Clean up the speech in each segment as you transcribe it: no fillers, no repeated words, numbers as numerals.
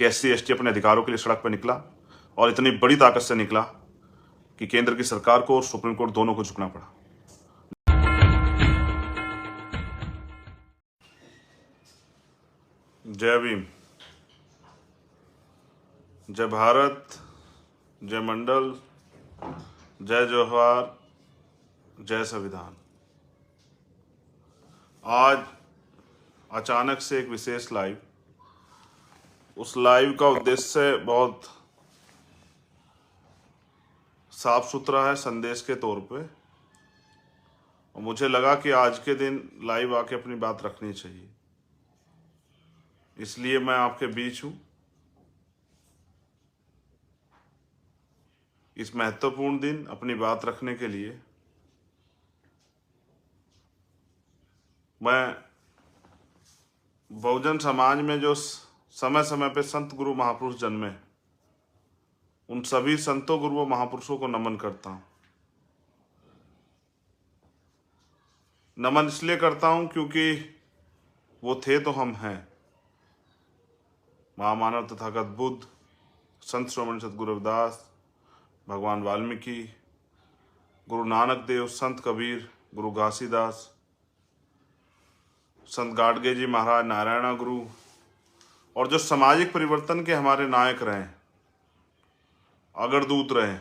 कि SC ST अपने अधिकारों के लिए सड़क पर निकला और इतनी बड़ी ताकत से निकला कि केंद्र की सरकार को और सुप्रीम कोर्ट दोनों को झुकना पड़ा। जय भीम, जय भारत, जय मंडल, जय जवाहर, जय संविधान। आज अचानक से एक विशेष लाइव, उस लाइव का उद्देश्य बहुत साफ सुथरा है संदेश के तौर पे, और मुझे लगा कि आज के दिन लाइव आके अपनी बात रखनी चाहिए, इसलिए मैं आपके बीच हूं। इस महत्वपूर्ण दिन अपनी बात रखने के लिए मैं बहुजन समाज में जो समय समय पे संत गुरु महापुरुष जन्मे, उन सभी संतों गुरुओं महापुरुषों को नमन करता हूं। नमन इसलिए करता हूं क्योंकि वो थे तो हम हैं। महामानव तथागत बुद्ध, संत श्रोमणी सतगुरु रविदास, भगवान वाल्मीकि, गुरु नानक देव, संत कबीर, गुरु घासीदास, संत गाडगे जी महाराज, नारायणा गुरु, और जो सामाजिक परिवर्तन के हमारे नायक रहे, अग्रदूत रहे,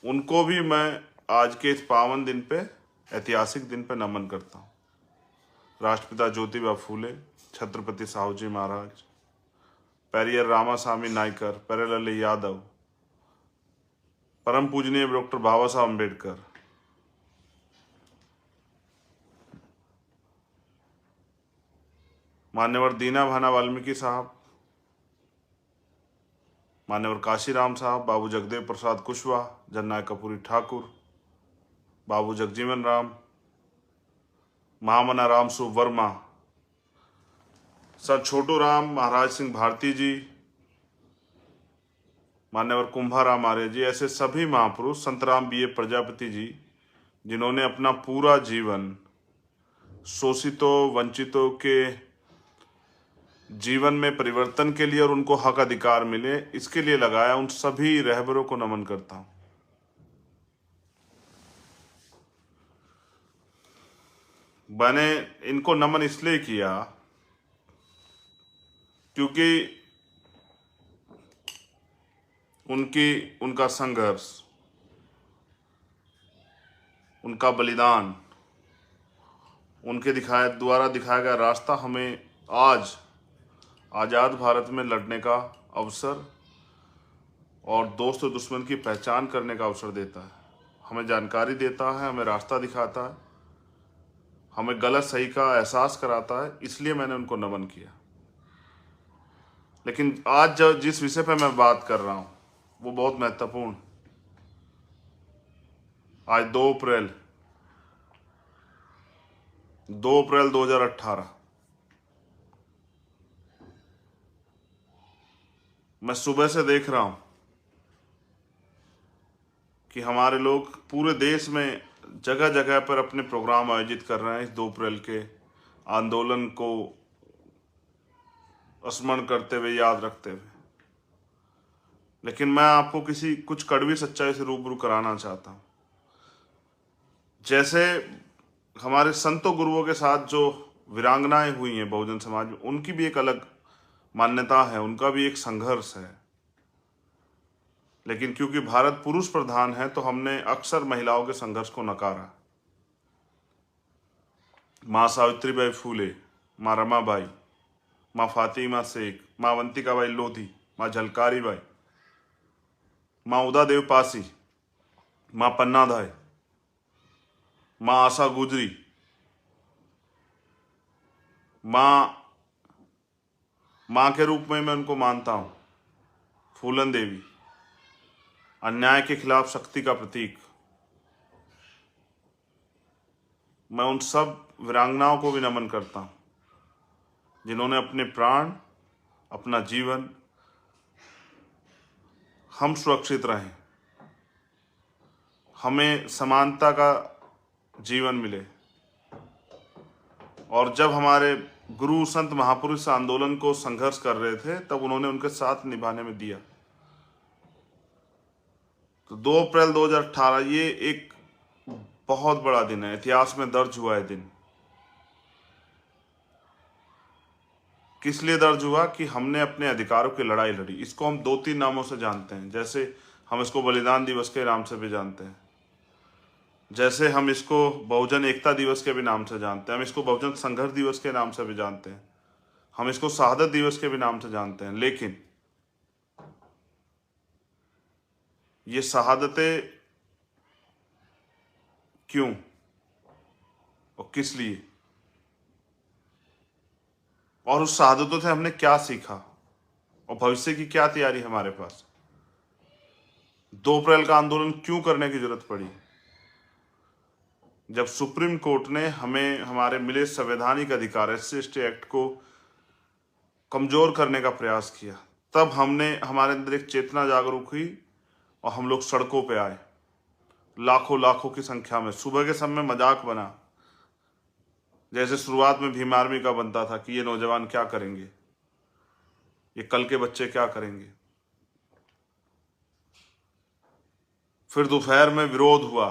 उनको भी मैं आज के इस पावन दिन पे, ऐतिहासिक दिन पे नमन करता हूँ। राष्ट्रपिता ज्योतिबा फूले, छत्रपति साहू जी महाराज, पेरियर रामास्वामी नायकर, पेरेलल यादव, परम पूजनीय डॉक्टर बाबा साहब अम्बेडकर, मान्यवर दीना भाना वाल्मीकि साहब, मान्यवर काशीराम साहब, बाबू जगदेव प्रसाद कुशवाहा, जननायक कपूरी ठाकुर, बाबू जगजीवन राम, महामना राम सुव वर्मा, सर छोटू राम महाराज सिंह भारती जी, मान्यवर कुंभाराम आर्य जी, ऐसे सभी महापुरुष, संतराम BA प्रजापति जी, जिन्होंने अपना पूरा जीवन शोषितों वंचितों के जीवन में परिवर्तन के लिए और उनको हक अधिकार मिले, इसके लिए लगाया, उन सभी रहबरों को नमन करता हूं। मैंने इनको नमन इसलिए किया क्योंकि उनका संघर्ष, उनका बलिदान, उनके द्वारा दिखाया गया रास्ता हमें आज आज़ाद भारत में लड़ने का अवसर और दोस्त और दुश्मन की पहचान करने का अवसर देता है। हमें जानकारी देता है, हमें रास्ता दिखाता है, हमें गलत सही का एहसास कराता है, इसलिए मैंने उनको नमन किया। लेकिन आज जिस विषय पर मैं बात कर रहा हूं वो बहुत महत्वपूर्ण। आज 2 अप्रैल 2018, मैं सुबह से देख रहा हूं कि हमारे लोग पूरे देश में जगह जगह पर अपने प्रोग्राम आयोजित कर रहे हैं इस 2 अप्रैल के आंदोलन को स्मरण करते हुए, याद रखते हुए। लेकिन मैं आपको कुछ कड़वी सच्चाई से रूबरू कराना चाहता हूं। जैसे हमारे संतों गुरुओं के साथ जो वीरांगनाएं हुई हैं बहुजन समाज में, उनकी भी एक अलग मान्यता है, उनका भी एक संघर्ष है। लेकिन क्योंकि भारत पुरुष प्रधान है तो हमने अक्सर महिलाओं के संघर्ष को नकारा। माँ सावित्रीबाई फूले, माँ रमाबाई, माँ फातिमा शेख, माँ अवंतिकाबाई लोधी, माँ झलकारी बाई, माँ उदादेव पासी, माँ पन्नाधाय, माँ आशा गुजरी, माँ के रूप में मैं उनको मानता हूँ, फूलन देवी, अन्याय के खिलाफ शक्ति का प्रतीक। मैं उन सब वीरांगनाओं को भी नमन करता हूँ जिन्होंने अपने प्राण, अपना जीवन, हम सुरक्षित रहें, हमें समानता का जीवन मिले। और जब हमारे गुरु संत महापुरुष आंदोलन को संघर्ष कर रहे थे, तब उन्होंने उनके साथ निभाने में दिया। तो 2 अप्रैल 2018 ये एक बहुत बड़ा दिन है, इतिहास में दर्ज हुआ है दिन। किस लिए दर्ज हुआ? कि हमने अपने अधिकारों की लड़ाई लड़ी। इसको हम 2-3 नामों से जानते हैं। जैसे हम इसको बलिदान दिवस के नाम से भी जानते हैं, जैसे हम इसको बहुजन एकता दिवस के भी नाम से जानते हैं, हम इसको बहुजन संघर्ष दिवस के नाम से भी जानते हैं, हम इसको शहादत दिवस के भी नाम से जानते हैं। लेकिन ये शहादतें क्यों और किस लिए, और उस शहादतों से हमने क्या सीखा और भविष्य की क्या तैयारी हमारे पास? 2 अप्रैल का आंदोलन क्यों करने की जरूरत पड़ी? जब सुप्रीम कोर्ट ने हमें हमारे मिले संवैधानिक अधिकार SC/ST एक्ट को कमजोर करने का प्रयास किया, तब हमारे अंदर एक चेतना जागरूक हुई और हम लोग सड़कों पे आए, लाखों की संख्या में। सुबह के समय मजाक बना, जैसे शुरुआत में भीम आर्मी का बनता था कि ये नौजवान क्या करेंगे, ये कल के बच्चे क्या करेंगे। फिर दोपहर में विरोध हुआ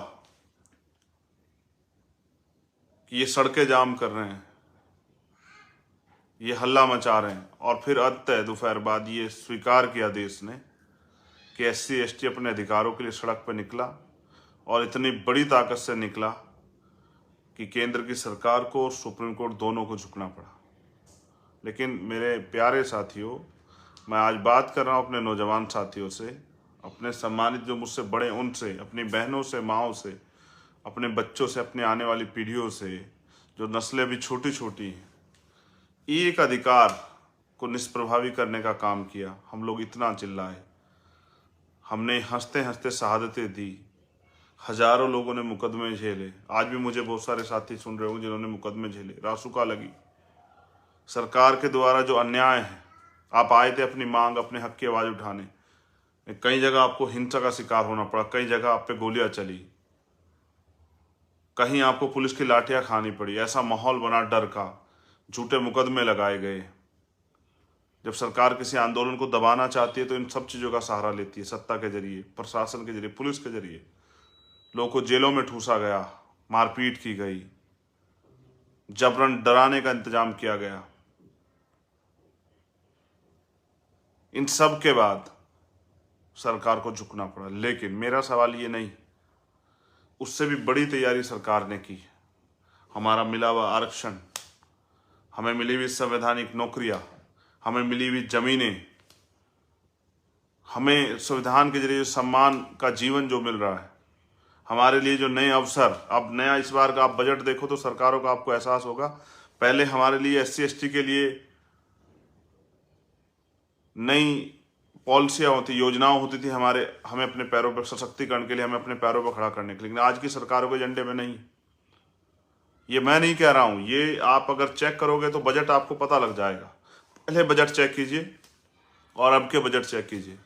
कि ये सड़कें जाम कर रहे हैं, ये हल्ला मचा रहे हैं, और फिर अंततः दोपहर बाद ये स्वीकार किया देश ने कि SC/ST अपने अधिकारों के लिए सड़क पर निकला, और इतनी बड़ी ताकत से निकला कि केंद्र की सरकार को और सुप्रीम कोर्ट दोनों को झुकना पड़ा। लेकिन मेरे प्यारे साथियों, मैं आज बात कर रहा हूँ अपने नौजवान साथियों से, अपने सम्मानित जो मुझसे बड़े उनसे, अपनी बहनों से, माँओं से, अपने बच्चों से, अपने आने वाली पीढ़ियों से, जो नस्लें अभी छोटी छोटी हैं। एक अधिकार को निष्प्रभावी करने का काम किया। हम लोग इतना चिल्लाए, हमने हंसते हंसते शहादतें दी, हजारों लोगों ने मुकदमे झेले। आज भी मुझे बहुत सारे साथी सुन रहे होंगे जिन्होंने मुकदमे झेले, रासुका लगी। सरकार के द्वारा जो अन्याय है, आप आए थे अपनी मांग, अपने हक की आवाज उठाने, कई जगह आपको हिंसा का शिकार होना पड़ा, कई जगह आप पे गोलियां चली, कहीं आपको पुलिस की लाठियां खानी पड़ी। ऐसा माहौल बना डर का, झूठे मुकदमे लगाए गए। जब सरकार किसी आंदोलन को दबाना चाहती है तो इन सब चीजों का सहारा लेती है, सत्ता के जरिए, प्रशासन के जरिए, पुलिस के जरिए। लोगों को जेलों में ठूसा गया, मारपीट की गई, जबरन डराने का इंतजाम किया गया। इन सब के बाद सरकार को झुकना पड़ा। लेकिन मेरा सवाल ये नहीं, उससे भी बड़ी तैयारी सरकार ने की। हमारा मिला हुआ आरक्षण, हमें मिली हुई संवैधानिक नौकरियां, हमें मिली हुई जमीनें, हमें संविधान के जरिए सम्मान का जीवन जो मिल रहा है, हमारे लिए जो नए अवसर। अब नया इस बार का आप बजट देखो तो सरकारों का आपको एहसास होगा, पहले हमारे लिए SC/ST के लिए नई पॉलिसियां होती, योजनाएं होती थी, हमें अपने पैरों पर सशक्तिकरण के लिए, हमें अपने पैरों पर खड़ा करने के लिए। लेकिन आज की सरकारों के एजेंडे में नहीं। ये मैं नहीं कह रहा हूं, ये आप अगर चेक करोगे तो बजट आपको पता लग जाएगा। पहले बजट चेक कीजिए और अब के बजट चेक कीजिए।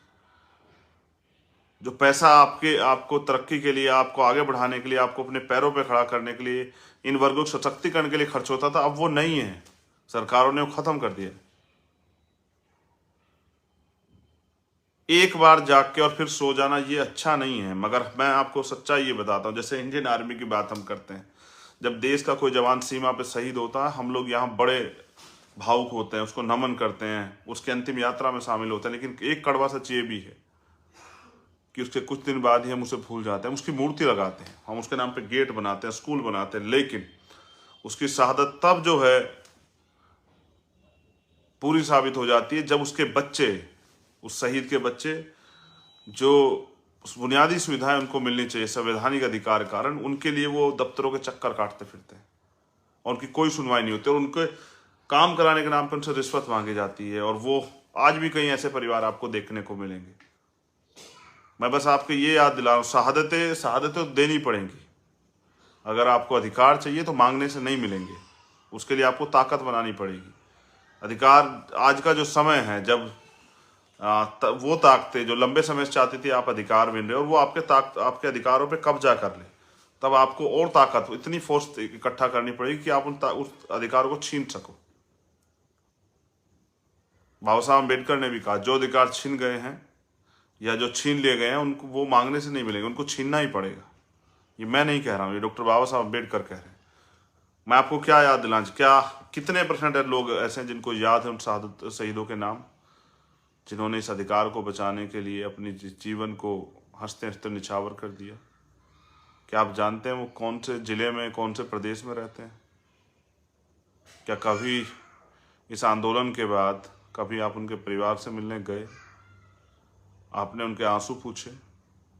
जो पैसा आपको तरक्की के लिए, आपको आगे बढ़ाने के लिए, आपको अपने पैरों पे खड़ा करने के लिए, इन वर्गों के सशक्तिकरण के लिए खर्च होता था, अब वो नहीं है। सरकारों ने वो खत्म कर दिया। एक बार जाग के और फिर सो जाना ये अच्छा नहीं है। मगर मैं आपको सच्चाई ये बताता हूँ, जैसे इंडियन आर्मी की बात हम करते हैं, जब देश का कोई जवान सीमा पे शहीद होता है, हम लोग यहाँ बड़े भावुक होते हैं, उसको नमन करते हैं, उसके अंतिम यात्रा में शामिल होते हैं। लेकिन एक कड़वा सच ये भी है कि उसके कुछ दिन बाद ही हम उसे भूल जाते हैं। उसकी मूर्ति लगाते हैं, हम उसके नाम पे गेट बनाते हैं, स्कूल बनाते हैं, लेकिन उसकी शहादत तब जो है पूरी साबित हो जाती है जब उसके बच्चे, उस शहीद के बच्चे, जो उस बुनियादी सुविधाएं उनको मिलनी चाहिए संवैधानिक अधिकार कारण, उनके लिए वो दफ्तरों के चक्कर काटते फिरते हैं और उनकी कोई सुनवाई नहीं होती, और उनके काम कराने के नाम पर उनसे रिश्वत मांगी जाती है। और वो आज भी कई ऐसे परिवार आपको देखने को मिलेंगे। मैं बस आपको ये याद दिला रहा हूँ, शहादतें देनी पड़ेंगी। अगर आपको अधिकार चाहिए तो मांगने से नहीं मिलेंगे, उसके लिए आपको ताकत बनानी पड़ेगी। अधिकार, आज का जो समय है जब वो ताकतें जो लंबे समय से चाहती थी आप अधिकार मिल रहे हो, और वो आपके अधिकारों पे कब्जा कर ले, तब आपको और ताकत, इतनी फोर्स इकट्ठा करनी पड़ेगी कि आप उस अधिकारों को छीन सको। बाबा साहब अम्बेडकर ने भी कहा जो अधिकार छीन गए हैं या जो छीन लिए गए हैं उनको वो मांगने से नहीं मिलेंगे, उनको छीनना ही पड़ेगा। ये मैं नहीं कह रहा हूँ, ये डॉक्टर बाबा साहब अम्बेडकर कह रहे हैं। मैं आपको क्या याद दिलाऊं, क्या कितने परसेंट लोग ऐसे हैं जिनको याद है उन शहीदों के नाम, जिन्होंने इस अधिकार को बचाने के लिए अपनी जीवन को हंसते हंसते निछावर कर दिया? क्या आप जानते हैं वो कौन से जिले में, कौन से प्रदेश में रहते हैं? क्या कभी इस आंदोलन के बाद कभी आप उनके परिवार से मिलने गए? आपने उनके आंसू पूछे?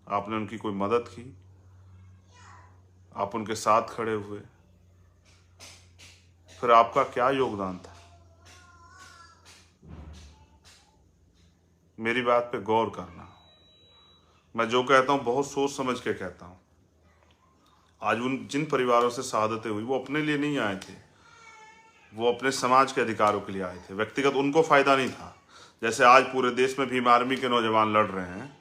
आपने उनकी कोई मदद की? आप उनके साथ खड़े हुए? फिर आपका क्या योगदान था? मेरी बात पे गौर करना। मैं जो कहता हूँ बहुत सोच समझ के कहता हूँ। आज उन जिन परिवारों से शहादतें हुई वो अपने लिए नहीं आए थे, वो अपने समाज के अधिकारों के लिए आए थे। व्यक्तिगत उनको फायदा नहीं था। जैसे आज पूरे देश में भीम आर्मी के नौजवान लड़ रहे हैं,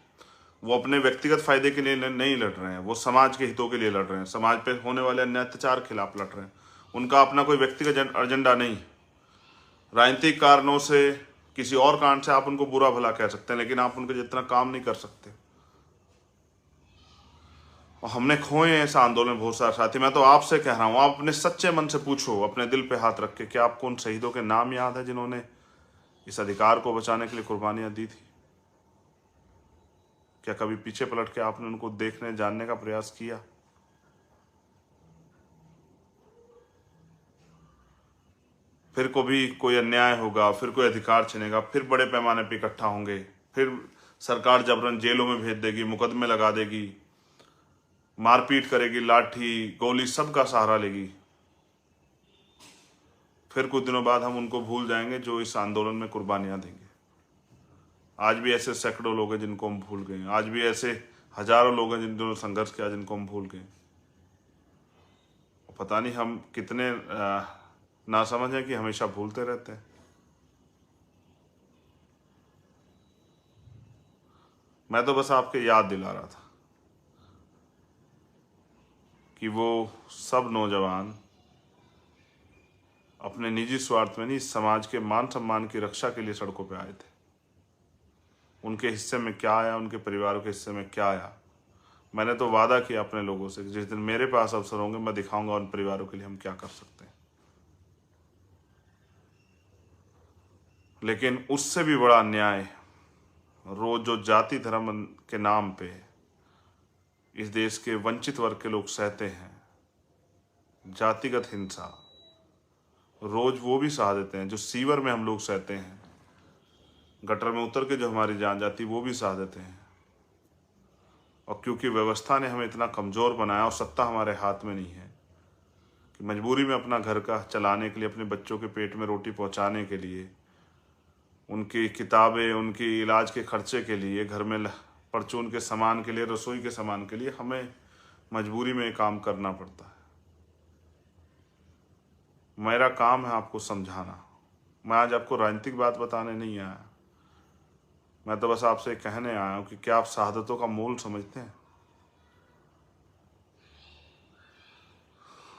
वो अपने व्यक्तिगत फायदे के लिए नहीं लड़ रहे हैं, वो समाज के हितों के लिए लड़ रहे हैं, समाज पे होने वाले अन्याय अत्याचार के खिलाफ लड़ रहे हैं। उनका अपना कोई व्यक्तिगत एजेंडा नहीं। राजनीतिक कारणों से, किसी और कारण से आप उनको बुरा भला कह सकते हैं, लेकिन आप उनके जितना काम नहीं कर सकते। और हमने खोए हैं ऐसा आंदोलन बहुत सारे साथी। मैं तो आपसे कह रहा हूँ, आप अपने सच्चे मन से पूछो, अपने दिल पे हाथ रख के, क्या आपको उन शहीदों के नाम याद है जिन्होंने इस अधिकार को बचाने के लिए कुर्बानियां दी थी? क्या कभी पीछे पलट के आपने उनको देखने जानने का प्रयास किया? फिर कभी कोई अन्याय होगा, फिर कोई अधिकार छिनेगा, फिर बड़े पैमाने पर इकट्ठा होंगे, फिर सरकार जबरन जेलों में भेज देगी, मुकदमे लगा देगी, मारपीट करेगी, लाठी गोली सबका सहारा लेगी। फिर कुछ दिनों बाद हम उनको भूल जाएंगे जो इस आंदोलन में कुर्बानियां देंगे। आज भी ऐसे सैकड़ों लोग हैं जिनको हम भूल गए। आज भी ऐसे हजारों लोग हैं जिन्होंने संघर्ष किया, जिनको हम भूल गए। पता नहीं हम कितने नासमझ हैं कि हमेशा भूलते रहते हैं। मैं तो बस आपके याद दिला रहा था कि वो सब नौजवान अपने निजी स्वार्थ में नहीं, समाज के मान सम्मान की रक्षा के लिए सड़कों पे आए थे। उनके हिस्से में क्या आया, उनके परिवारों के हिस्से में क्या आया, मैंने तो वादा किया अपने लोगों से, जिस दिन मेरे पास अवसर होंगे मैं दिखाऊंगा उन परिवारों के लिए हम क्या कर सकते हैं। लेकिन उससे भी बड़ा अन्याय रोज जो जाति धर्म के नाम पे इस देश के वंचित वर्ग के लोग सहते हैं, जातिगत हिंसा, रोज वो भी सह देते हैं। जो सीवर में हम लोग सहते हैं, गटर में उतर के जो हमारी जान जाती वो भी सह देते हैं। और क्योंकि व्यवस्था ने हमें इतना कमज़ोर बनाया और सत्ता हमारे हाथ में नहीं है कि मजबूरी में अपना घर का चलाने के लिए, अपने बच्चों के पेट में रोटी पहुंचाने के लिए, उनकी किताबें, उनकी इलाज के खर्चे के लिए, घर में परचून के सामान के लिए, रसोई के सामान के लिए हमें मजबूरी में काम करना पड़ता है। मेरा काम है आपको समझाना। मैं आज आपको राजनीतिक बात बताने नहीं आया, मैं तो बस आपसे कहने आया हूं कि क्या आप शहादतों का मोल समझते हैं?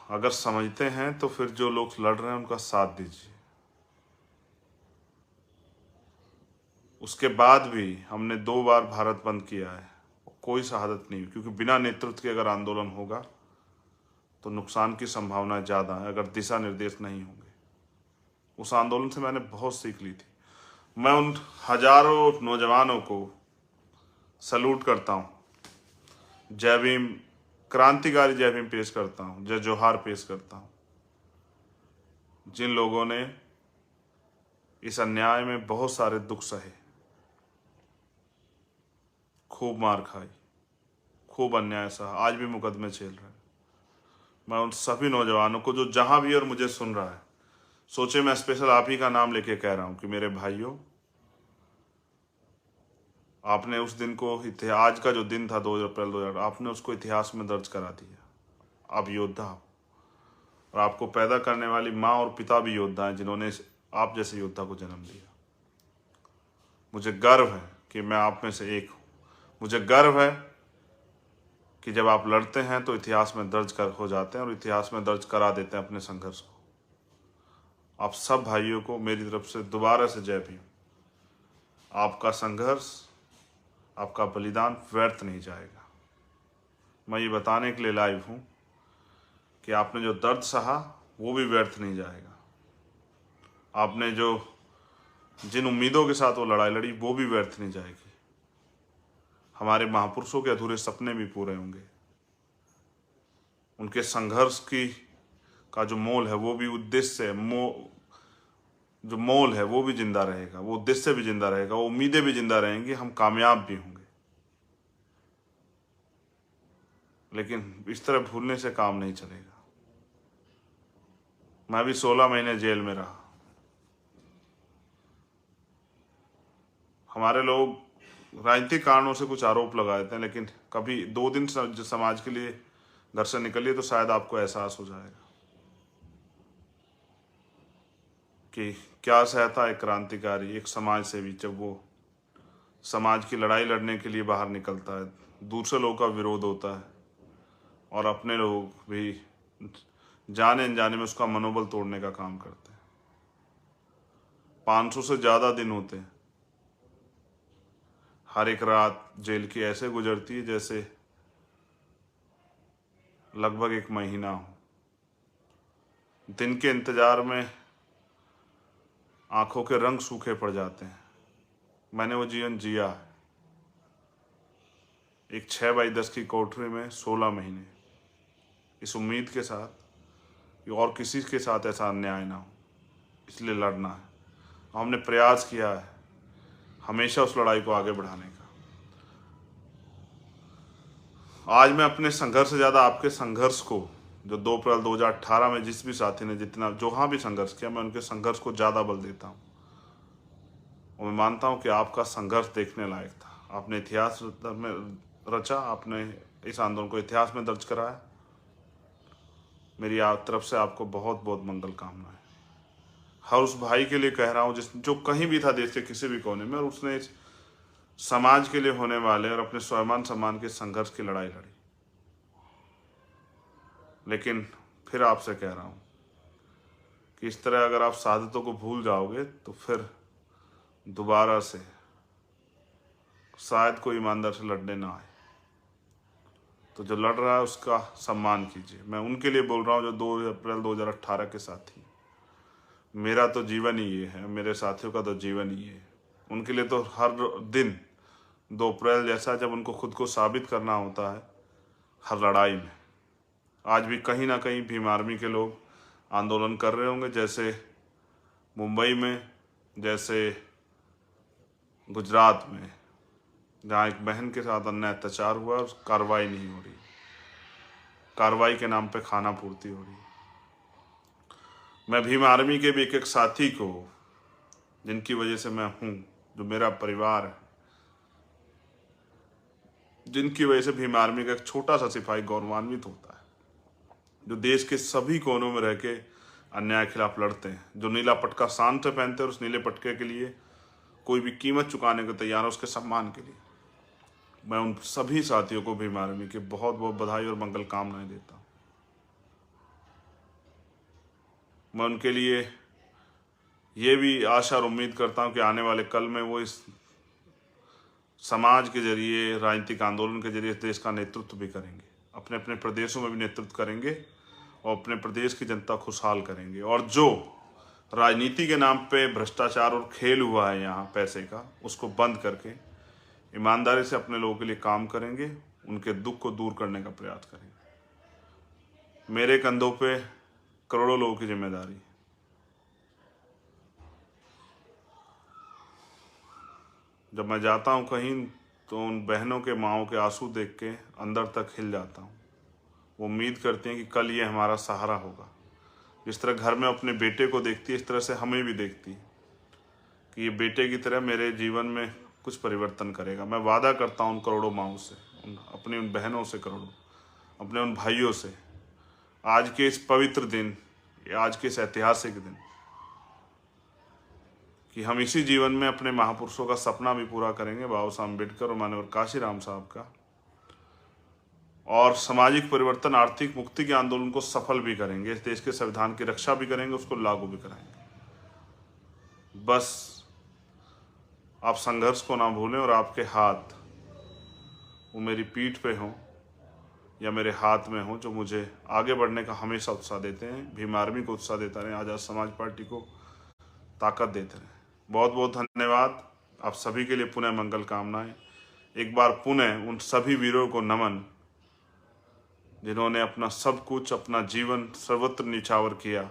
अगर समझते हैं तो फिर जो लोग लड़ रहे हैं उनका साथ दीजिए। उसके बाद भी हमने 2 बार भारत बंद किया है, कोई शहादत नहीं हुई, क्योंकि बिना नेतृत्व के अगर आंदोलन होगा तो नुकसान की संभावना ज़्यादा है, अगर दिशा निर्देश नहीं होंगे। उस आंदोलन से मैंने बहुत सीख ली थी। मैं उन हजारों नौजवानों को सलूट करता हूँ, जय भीम, क्रांतिकारी जय भीम पेश करता हूँ, जय जोहार पेश करता हूँ, जिन लोगों ने इस अन्याय में बहुत सारे दुख सहे, खूब मार खाई, खूब अन्याय सहा, आज भी मुकदमे झेल रहे हैं। मैं उन सभी नौजवानों को जो जहां भी और मुझे सुन रहा है, सोचे मैं स्पेशल आप ही का नाम लेके कह रहा हूं कि मेरे भाइयों, आपने उस दिन को, आज का जो दिन था 2 अप्रैल 2008, आपने उसको इतिहास में दर्ज करा दिया। आप योद्धा हो, और आपको पैदा करने वाली माँ और पिता भी योद्धा हैं, जिन्होंने आप जैसे योद्धा को जन्म दिया। मुझे गर्व है कि मैं आप में से एक हूँ। मुझे गर्व है कि जब आप लड़ते हैं तो इतिहास में दर्ज हो जाते हैं और इतिहास में दर्ज करा देते हैं अपने संघर्ष को। आप सब भाइयों को मेरी तरफ से दोबारा से जय भीम। आपका संघर्ष, आपका बलिदान व्यर्थ नहीं जाएगा। मैं ये बताने के लिए लाइव हूँ कि आपने जो दर्द सहा वो भी व्यर्थ नहीं जाएगा। आपने जो जिन उम्मीदों के साथ वो लड़ाई लड़ी वो भी व्यर्थ नहीं जाएगी। हमारे महापुरुषों के अधूरे सपने भी पूरे होंगे। उनके संघर्ष की का जो मोल है वो भी उद्देश्य जो मोल है वो भी जिंदा रहेगा, वो उद्देश्य भी जिंदा रहेगा, वो उम्मीदें भी जिंदा रहेंगी, हम कामयाब भी होंगे। लेकिन इस तरह भूलने से काम नहीं चलेगा। मैं भी 16 महीने जेल में रहा। हमारे लोग राजनीतिक कारणों से कुछ आरोप लगा देते हैं, लेकिन कभी 2 दिन समाज के लिए घर से निकलिए तो शायद आपको एहसास हो जाएगा कि क्या सहता है क्रांतिकारी, एक समाज सेवी, जब वो समाज की लड़ाई लड़ने के लिए बाहर निकलता है। दूसरे लोगों का विरोध होता है और अपने लोग भी जाने अनजाने में उसका मनोबल तोड़ने का काम करते हैं। 500 से ज़्यादा दिन होते हैं। हर एक रात जेल की ऐसे गुजरती है जैसे लगभग 1 महीना हो। दिन के इंतजार में आंखों के रंग सूखे पड़ जाते हैं। मैंने वो जीवन जिया है। एक 6x10 की कोठरी में 16 महीने, इस उम्मीद के साथ कि और किसी के साथ ऐसा अन्याय ना हो, इसलिए लड़ना है। हमने प्रयास किया है हमेशा उस लड़ाई को आगे बढ़ाने का। आज मैं अपने संघर्ष से ज़्यादा आपके संघर्ष को, जो 2 अप्रैल 2018 में जिस भी साथी ने जितना जहाँ भी संघर्ष किया, मैं उनके संघर्ष को ज़्यादा बल देता हूँ। और मैं मानता हूँ कि आपका संघर्ष देखने लायक था। आपने इतिहास में रचा, आपने इस आंदोलन को इतिहास में दर्ज कराया। मेरी तरफ से आपको बहुत बहुत मंगल कामनाएं। हर उस भाई के लिए कह रहा हूँ जो कहीं भी था देश के किसी भी कोने में, और उसने इस समाज के लिए होने वाले और अपने स्वाभिमान सम्मान के संघर्ष की लड़ाई लड़ी। लेकिन फिर आपसे कह रहा हूँ कि इस तरह अगर आप सादतों को भूल जाओगे तो फिर दोबारा से शायद कोई ईमानदार से लड़ने ना आए। तो जो लड़ रहा है उसका सम्मान कीजिए। मैं उनके लिए बोल रहा हूँ जो 2 अप्रैल 2018 के साथी। मेरा तो जीवन ही ये है, मेरे साथियों का तो जीवन ही है। उनके लिए तो हर दिन 2 अप्रैल जैसा, जब उनको खुद को साबित करना होता है हर लड़ाई में। आज भी कहीं ना कहीं भीम आर्मी के लोग आंदोलन कर रहे होंगे, जैसे मुंबई में, जैसे गुजरात में, जहाँ एक बहन के साथ अन्याय अत्याचार हुआ और कार्रवाई नहीं हो रही। कार्रवाई के नाम पे खाना पूर्ति हो रही। मैं भीम आर्मी के भी एक साथी को, जिनकी वजह से मैं हूँ, जो मेरा परिवार है, जिनकी वजह से भीम आर्मी का एक छोटा सा सिपाही गौरवान्वित होता है, जो देश के सभी कोनों में रह के अन्याय के खिलाफ लड़ते हैं, जो नीला पटका शान से पहनते हैं और उस नीले पटके के लिए कोई भी कीमत चुकाने को तैयार है उसके सम्मान के लिए। मैं उन सभी साथियों को भीम आर्मी की बहुत बहुत बधाई और मंगल कामनाएं देता हूँ। मैं उनके लिए ये भी आशा और उम्मीद करता हूँ कि आने वाले कल में वो इस समाज के जरिए, राजनीतिक आंदोलन के जरिए देश का नेतृत्व भी करेंगे, अपने अपने प्रदेशों में भी नेतृत्व करेंगे और अपने प्रदेश की जनता खुशहाल करेंगे। और जो राजनीति के नाम पे भ्रष्टाचार और खेल हुआ है यहाँ पैसे का, उसको बंद करके ईमानदारी से अपने लोगों के लिए काम करेंगे, उनके दुख को दूर करने का प्रयास करेंगे। मेरे कंधों पे करोड़ों लोगों की जिम्मेदारी। जब मैं जाता हूँ कहीं तो उन बहनों के, माँओं के आंसू देख के अंदर तक हिल जाता हूँ। वो उम्मीद करती हैं कि कल ये हमारा सहारा होगा। जिस तरह घर में अपने बेटे को देखती है, इस तरह से हमें भी देखती है कि ये बेटे की तरह मेरे जीवन में कुछ परिवर्तन करेगा। मैं वादा करता हूँ उन करोड़ों माँओं से, अपनी उन बहनों से, करोड़ों अपने उन भाइयों से, आज के इस पवित्र दिन, आज के इस ऐतिहासिक दिन, कि हम इसी जीवन में अपने महापुरुषों का सपना भी पूरा करेंगे, बाबा साहब अम्बेडकर और माननीय काशीराम साहब का, और सामाजिक परिवर्तन, आर्थिक मुक्ति के आंदोलन को सफल भी करेंगे। इस देश के संविधान की रक्षा भी करेंगे, उसको लागू भी कराएंगे। बस आप संघर्ष को ना भूलें और आपके हाथ वो मेरी पीठ पे हों या मेरे हाथ में हों, जो मुझे आगे बढ़ने का हमेशा उत्साह देते हैं। भीम आर्मी को उत्साह देता रहे, आज़ाद समाज पार्टी को ताकत देते रहे। बहुत बहुत धन्यवाद। आप सभी के लिए पुनः मंगल कामनाएं। एक बार पुनः उन सभी वीरों को नमन जिन्होंने अपना सब कुछ, अपना जीवन सर्वत्र निछावर किया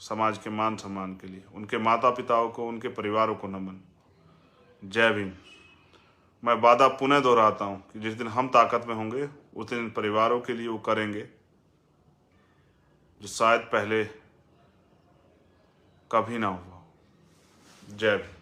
समाज के मान सम्मान के लिए। उनके माता पिताओं को, उनके परिवारों को नमन। जय भीम। मैं वादा पुनः दोहराता हूँ कि जिस दिन हम ताकत में होंगे उस दिन परिवारों के लिए वो करेंगे जो शायद पहले कभी ना हुआ। जय भीम।